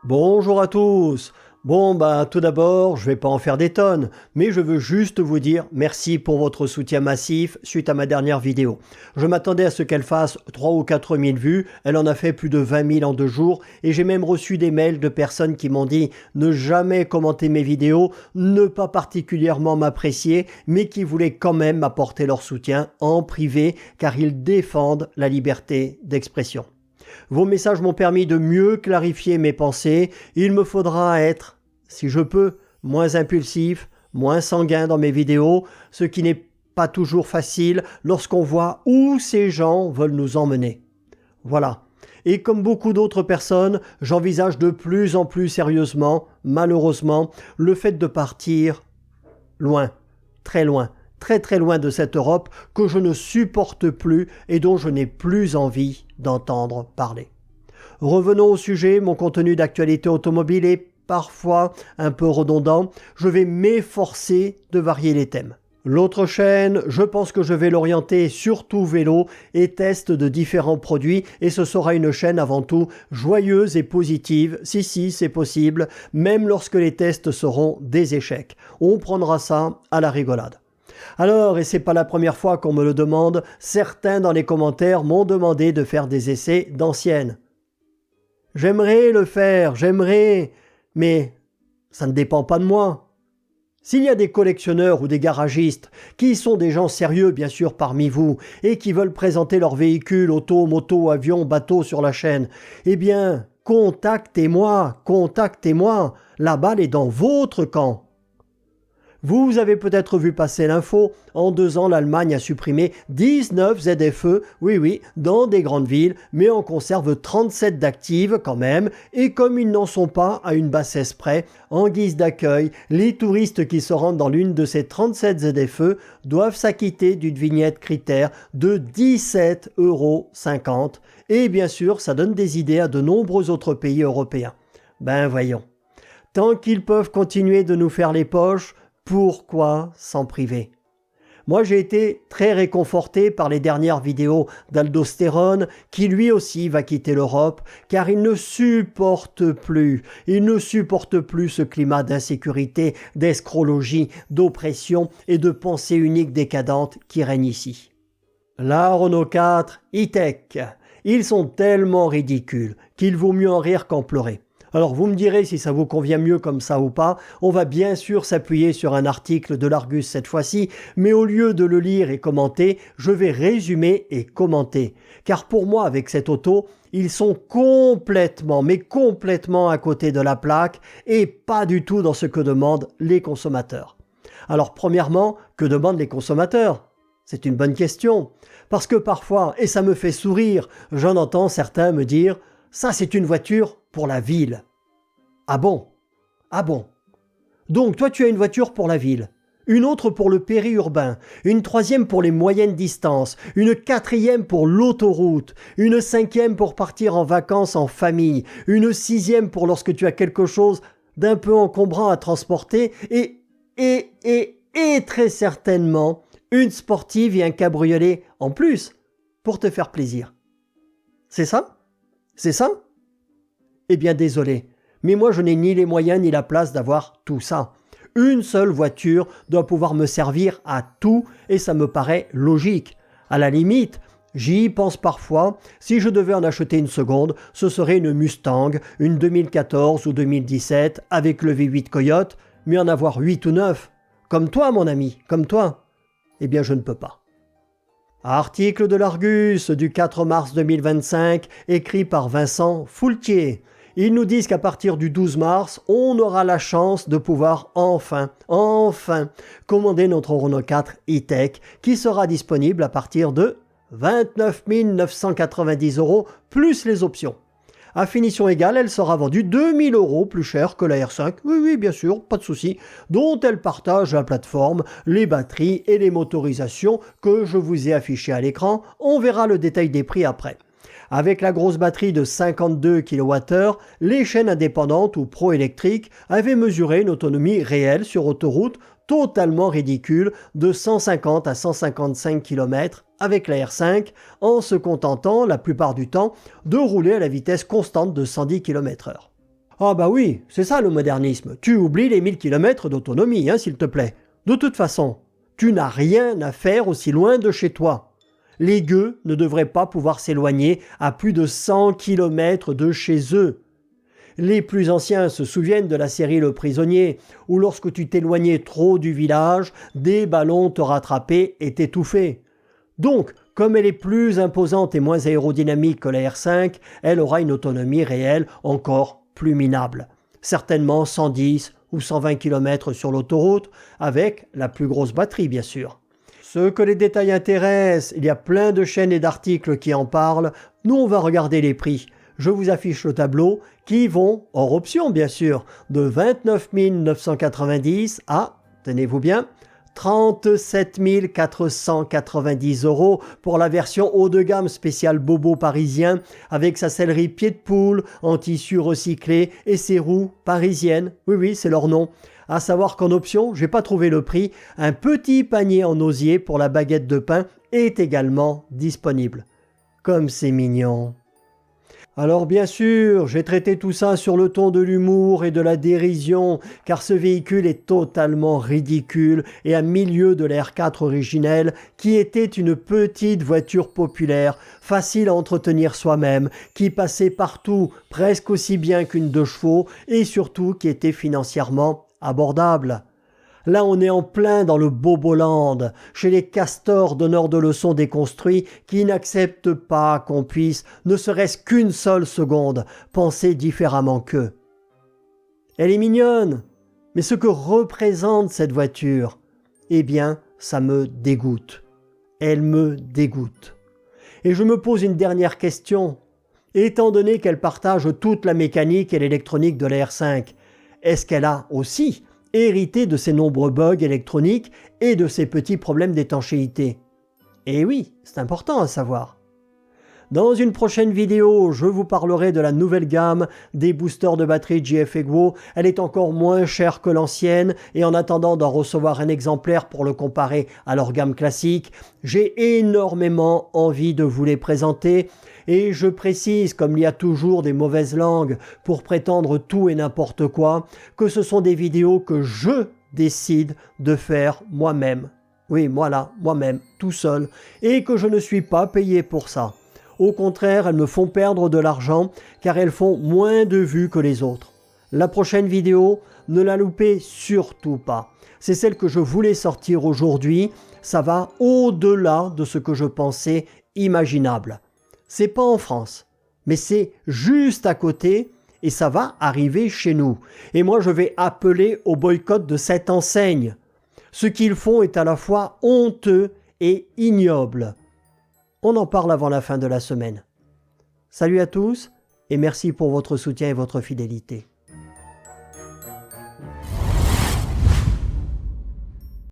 Bonjour à tous. Tout d'abord, je vais pas en faire des tonnes, mais je veux juste vous dire merci pour votre soutien massif suite à ma dernière vidéo. Je m'attendais à ce qu'elle fasse 3 ou 4 000 vues, elle en a fait plus de 20 000 en 2 jours, et j'ai même reçu des mails de personnes qui m'ont dit ne jamais commenter mes vidéos, ne pas particulièrement m'apprécier, mais qui voulaient quand même m'apporter leur soutien en privé, car ils défendent la liberté d'expression. Vos messages m'ont permis de mieux clarifier mes pensées. Il me faudra être, si je peux, moins impulsif, moins sanguin dans mes vidéos, ce qui n'est pas toujours facile lorsqu'on voit où ces gens veulent nous emmener. Voilà. Et comme beaucoup d'autres personnes, j'envisage de plus en plus sérieusement, malheureusement, le fait de partir loin, très loin. Très très loin de cette Europe que je ne supporte plus et dont je n'ai plus envie d'entendre parler. Revenons au sujet, mon contenu d'actualité automobile est parfois un peu redondant, je vais m'efforcer de varier les thèmes. L'autre chaîne, je pense que je vais l'orienter surtout vélo et test de différents produits et ce sera une chaîne avant tout joyeuse et positive, si c'est possible, même lorsque les tests seront des échecs. On prendra ça à la rigolade. Alors, et c'est pas la première fois qu'on me le demande, certains dans les commentaires m'ont demandé de faire des essais d'anciennes. J'aimerais le faire, mais ça ne dépend pas de moi. S'il y a des collectionneurs ou des garagistes, qui sont des gens sérieux bien sûr parmi vous, et qui veulent présenter leurs véhicules, auto, moto, avion, bateau sur la chaîne, eh bien, contactez-moi, la balle est dans votre camp. Vous avez peut-être vu passer l'info, en 2 ans l'Allemagne a supprimé 19 ZFE, oui, dans des grandes villes, mais en conserve 37 d'actives quand même, et comme ils n'en sont pas à une bassesse près, en guise d'accueil, les touristes qui se rendent dans l'une de ces 37 ZFE doivent s'acquitter d'une vignette critère de 17,50 €, et bien sûr ça donne des idées à de nombreux autres pays européens. Ben voyons, tant qu'ils peuvent continuer de nous faire les poches, pourquoi s'en priver? Moi, j'ai été très réconforté par les dernières vidéos d'Aldostérone, qui lui aussi va quitter l'Europe, car il ne supporte plus ce climat d'insécurité, d'escrologie, d'oppression et de pensée unique décadente qui règne ici. La Renault 4 e-Tech, ils sont tellement ridicules qu'il vaut mieux en rire qu'en pleurer. Alors vous me direz si ça vous convient mieux comme ça ou pas, on va bien sûr s'appuyer sur un article de l'Argus cette fois-ci, mais au lieu de le lire et commenter, je vais résumer et commenter. Car pour moi avec cette auto, ils sont complètement à côté de la plaque et pas du tout dans ce que demandent les consommateurs. Alors premièrement, que demandent les consommateurs ? C'est une bonne question, parce que parfois, et ça me fait sourire, j'en entends certains me dire « ça c'est une voiture pour la ville ». Ah bon? Donc toi tu as une voiture pour la ville, une autre pour le périurbain, une troisième pour les moyennes distances, une quatrième pour l'autoroute, une cinquième pour partir en vacances en famille, une sixième pour lorsque tu as quelque chose d'un peu encombrant à transporter et très certainement une sportive et un cabriolet en plus pour te faire plaisir. C'est ça? Eh bien désolé, mais moi je n'ai ni les moyens ni la place d'avoir tout ça. Une seule voiture doit pouvoir me servir à tout et ça me paraît logique. À la limite, j'y pense parfois, si je devais en acheter une seconde, ce serait une Mustang, une 2014 ou 2017 avec le V8 Coyote, mais en avoir 8 ou 9. Comme toi mon ami, comme toi. Eh bien je ne peux pas. Article de l'Argus du 4 mars 2025, écrit par Vincent Foultier. Ils nous disent qu'à partir du 12 mars, on aura la chance de pouvoir enfin commander notre Renault 4 e-Tech qui sera disponible à partir de 29 990 € plus les options. À finition égale, elle sera vendue 2 000 € plus cher que la R5, oui bien sûr, pas de souci, dont elle partage la plateforme, les batteries et les motorisations que je vous ai affichées à l'écran. On verra le détail des prix après. Avec la grosse batterie de 52 kWh, les chaînes indépendantes ou pro-électriques avaient mesuré une autonomie réelle sur autoroute totalement ridicule de 150 à 155 km avec la R5 en se contentant la plupart du temps de rouler à la vitesse constante de 110 km/h. Ah bah oui, c'est ça le modernisme. Tu oublies les 1000 km d'autonomie, hein, s'il te plaît. De toute façon, tu n'as rien à faire aussi loin de chez toi. Les gueux ne devraient pas pouvoir s'éloigner à plus de 100 km de chez eux. Les plus anciens se souviennent de la série Le Prisonnier, où lorsque tu t'éloignais trop du village, des ballons te rattrapaient et t'étouffaient. Donc, comme elle est plus imposante et moins aérodynamique que la R5, elle aura une autonomie réelle encore plus minable. Certainement 110 ou 120 km sur l'autoroute, avec la plus grosse batterie bien sûr. Ceux que les détails intéressent, il y a plein de chaînes et d'articles qui en parlent. Nous, on va regarder les prix. Je vous affiche le tableau qui vont, hors option bien sûr, de 29 990 à, tenez-vous bien, 37 490 € pour la version haut de gamme spéciale Bobo parisien avec sa sellerie pied de poule en tissu recyclé et ses roues parisiennes. Oui, c'est leur nom. À savoir qu'en option, j'ai pas trouvé le prix, un petit panier en osier pour la baguette de pain est également disponible. Comme c'est mignon. Alors bien sûr, j'ai traité tout ça sur le ton de l'humour et de la dérision, car ce véhicule est totalement ridicule et à milieu de la R4 originelle, qui était une petite voiture populaire, facile à entretenir soi-même, qui passait partout presque aussi bien qu'une 2 chevaux et surtout qui était financièrement abordable. Là, on est en plein dans le Boboland, chez les castors donneurs de leçons déconstruits qui n'acceptent pas qu'on puisse, ne serait-ce qu'une seule seconde, penser différemment qu'eux. Elle est mignonne, mais ce que représente cette voiture, eh bien, ça me dégoûte. Elle me dégoûte. Et je me pose une dernière question. Étant donné qu'elle partage toute la mécanique et l'électronique de la R5, est-ce qu'elle a aussi hérité de ses nombreux bugs électroniques et de ses petits problèmes d'étanchéité? Et oui, c'est important à savoir. Dans une prochaine vidéo, je vous parlerai de la nouvelle gamme des boosters de batterie JF-Eguo. Elle est encore moins chère que l'ancienne et en attendant d'en recevoir un exemplaire pour le comparer à leur gamme classique, j'ai énormément envie de vous les présenter. Et je précise, comme il y a toujours des mauvaises langues pour prétendre tout et n'importe quoi, que ce sont des vidéos que je décide de faire moi-même. Oui, voilà, moi-même, tout seul, et que je ne suis pas payé pour ça. Au contraire, elles me font perdre de l'argent car elles font moins de vues que les autres. La prochaine vidéo, ne la loupez surtout pas. C'est celle que je voulais sortir aujourd'hui. Ça va au-delà de ce que je pensais imaginable. C'est pas en France, mais c'est juste à côté et ça va arriver chez nous. Et moi, je vais appeler au boycott de cette enseigne. Ce qu'ils font est à la fois honteux et ignoble. On en parle avant la fin de la semaine. Salut à tous et merci pour votre soutien et votre fidélité.